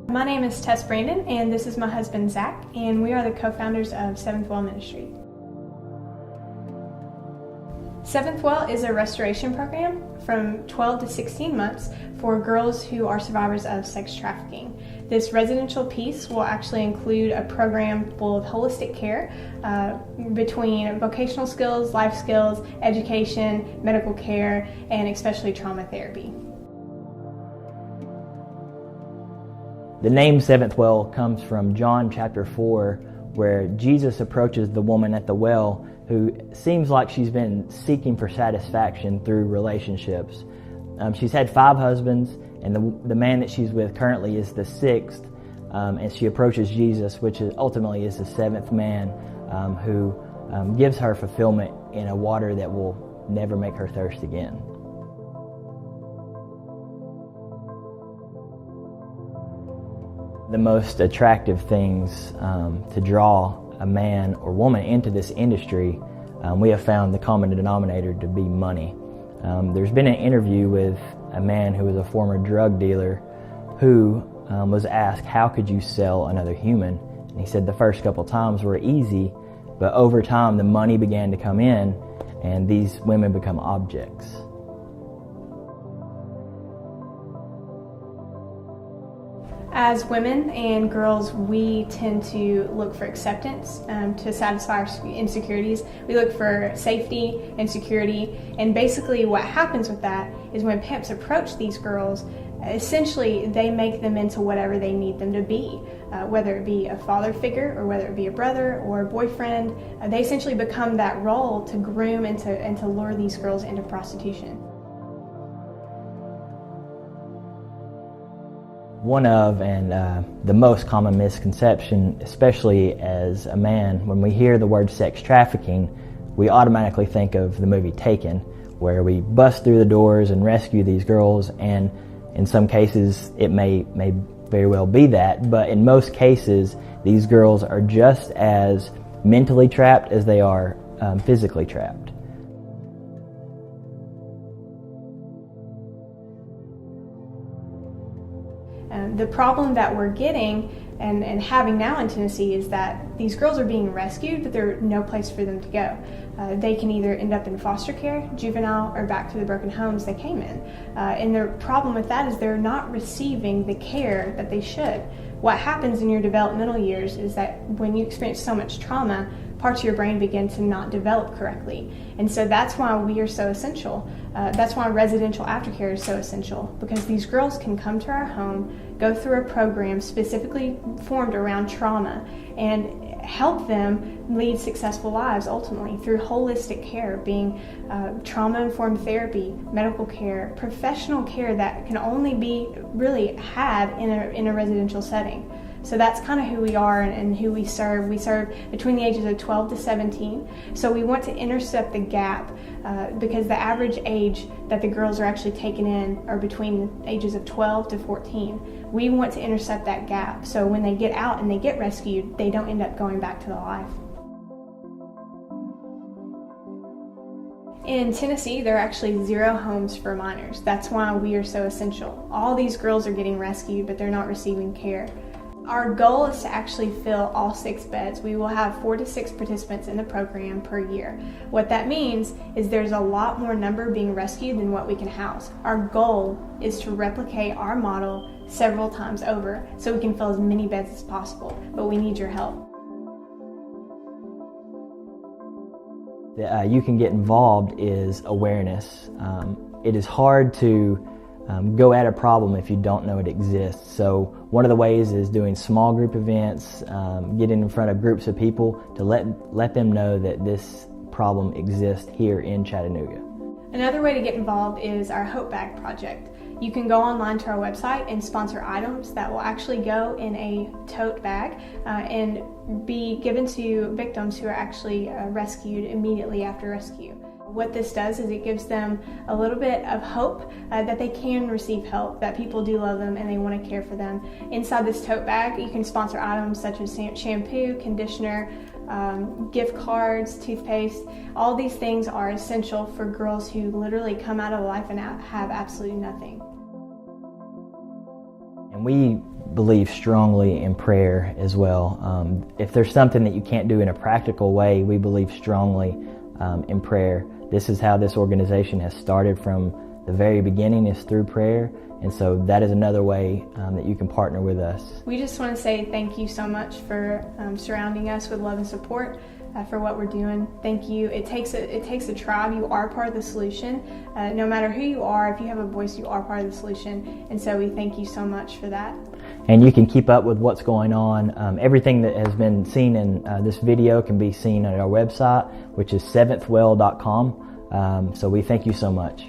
My name is Tess Brandon, and this is my husband Zach, and we are the co-founders of Seventh Well Ministry. Seventh Well is a restoration program from 12 to 16 months for girls who are survivors of sex trafficking. This residential piece will actually include a program full of holistic care between vocational skills, life skills, education, medical care, and especially trauma therapy. The name Seventh Well comes from John chapter 4, where Jesus approaches the woman at the well who seems like she's been seeking for satisfaction through relationships. She's had 5 husbands, and the man that she's with currently is the 6th, and she approaches Jesus, which ultimately is the 7th man, who gives her fulfillment in a water that will never make her thirst again. The most attractive things to draw a man or woman into this industry, we have found the common denominator to be money. There's been an interview with a man who was a former drug dealer who was asked, how could you sell another human? And he said the first couple times were easy, but over time the money began to come in and these women become objects. As women and girls, we tend to look for acceptance to satisfy our insecurities. We look for safety and security, and basically what happens with that is when pimps approach these girls, essentially they make them into whatever they need them to be, whether it be a father figure or whether it be a brother or a boyfriend. They essentially become that role to groom and to lure these girls into prostitution. One of and the most common misconception, especially as a man, when we hear the word sex trafficking, we automatically think of the movie Taken, where we bust through the doors and rescue these girls, and in some cases it may very well be that, but in most cases these girls are just as mentally trapped as they are physically trapped. The problem that we're getting and having now in Tennessee is that these girls are being rescued, but there's no place for them to go. They can either end up in foster care, juvenile, or back to the broken homes they came in. And the problem with that is they're not receiving the care that they should. What happens in your developmental years is that when you experience so much trauma, parts of your brain begin to not develop correctly. And so that's why we are so essential. That's why residential aftercare is so essential, because these girls can come to our home, go through a program specifically formed around trauma, and help them lead successful lives ultimately through holistic care, being trauma-informed therapy, medical care, professional care that can only be really had in a residential setting. So that's kind of who we are and who we serve. We serve between the ages of 12 to 17. So we want to intercept the gap because the average age that the girls are actually taken in are between the ages of 12 to 14. We want to intercept that gap so when they get out and they get rescued, they don't end up going back to the life. In Tennessee, there are actually 0 homes for minors. That's why we are so essential. All these girls are getting rescued, but they're not receiving care. Our goal is to actually fill all 6 beds. We will have 4 to 6 participants in the program per year. What that means is there's a lot more number being rescued than what we can house. Our goal is to replicate our model several times over so we can fill as many beds as possible, but we need your help. You can get involved is awareness. It is hard to go at a problem if you don't know it exists. So one of the ways is doing small group events, getting in front of groups of people to let them know that this problem exists here in Chattanooga. Another way to get involved is our Hope Bag project. You can go online to our website and sponsor items that will actually go in a tote bag and be given to victims who are actually rescued immediately after rescue. What this does is it gives them a little bit of hope that they can receive help, that people do love them and they want to care for them. Inside this tote bag, you can sponsor items such as shampoo, conditioner, gift cards, toothpaste. All these things are essential for girls who literally come out of life and have absolutely nothing. And we believe strongly in prayer as well. If there's something that you can't do in a practical way, we believe strongly in prayer. This is how this organization has started from the very beginning, is through prayer. And so that is another way that you can partner with us. We just want to say thank you so much for surrounding us with love and support for what we're doing. Thank you. It takes a tribe. You are part of the solution. No matter who you are, if you have a voice, you are part of the solution. And so we thank you so much for that. And you can keep up with what's going on. Everything that has been seen in this video can be seen on our website, which is seventhwell.com. So we thank you so much.